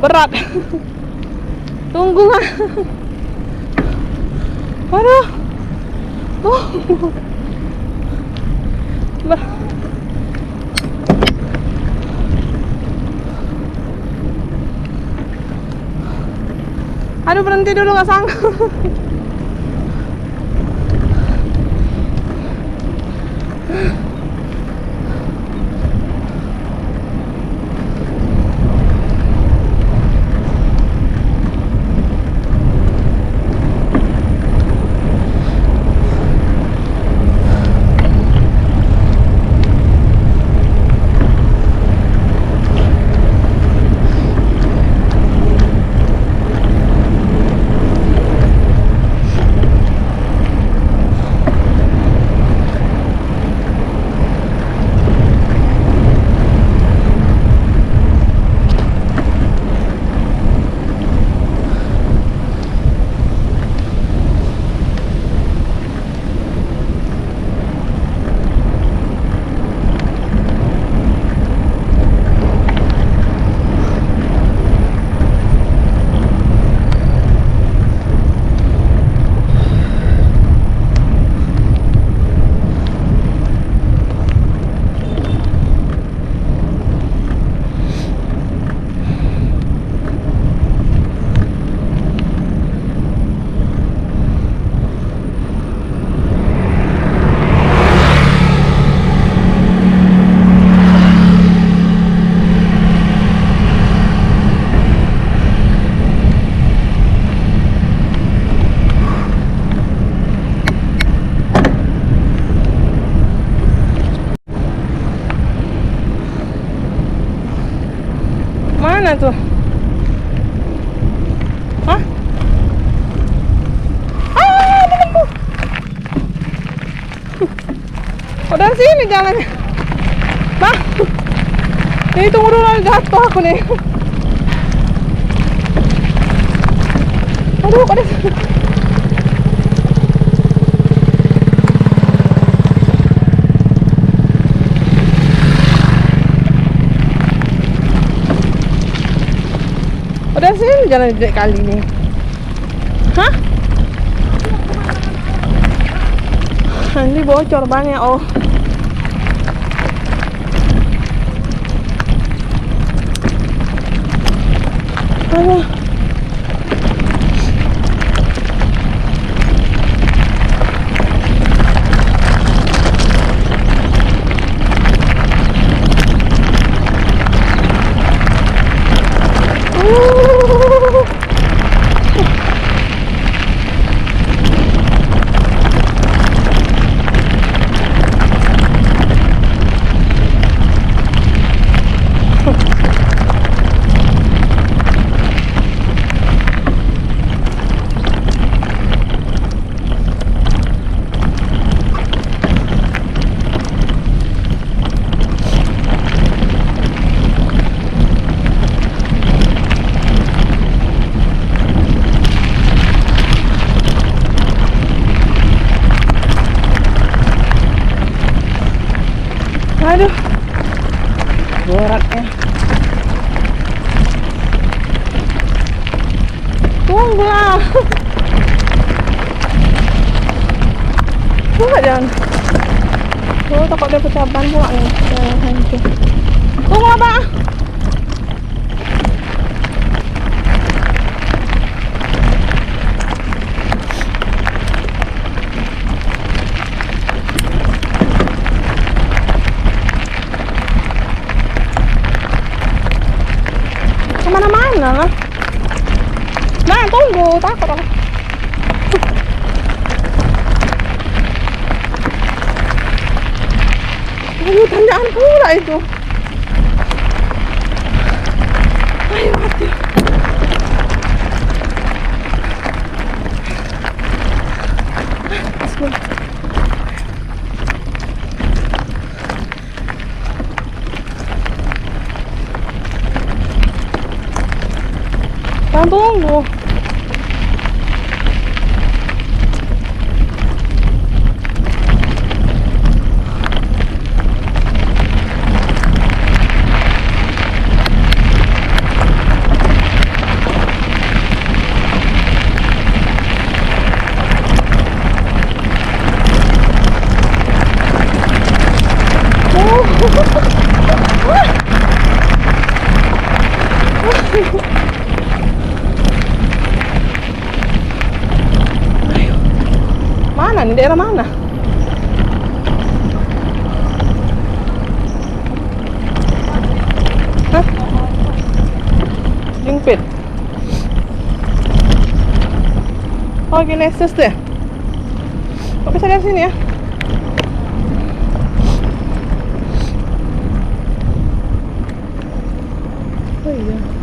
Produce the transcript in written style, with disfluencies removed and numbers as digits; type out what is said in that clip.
berat. Tunggu ah. Aduh. Aduh, berhenti dulu, nggak sanggup. Mana tuh? Hah? Temanku. Oh, dari sini jalannya. Bah. Ini tunggu dulu, jatuh aku nih. Aduh, kok ada. Udah sini jalan jelek kali ini. Hah? Ini bocor banyak. Oh. Aduh. Aduh, beratnya. Tunggulah. Tunggu jangan. Oh, takut dia pecah ban pula nih. Tunggu apa? Kemana-mana lah. Nah, tunggu, takut aku. Aduh, tanjakan pula itu. Ayo, mati. Tunggu. Ini daerah mana? Hah? Jingpit. Oh, Genesis deh. Kok bisa dari sini ya? Oh iya.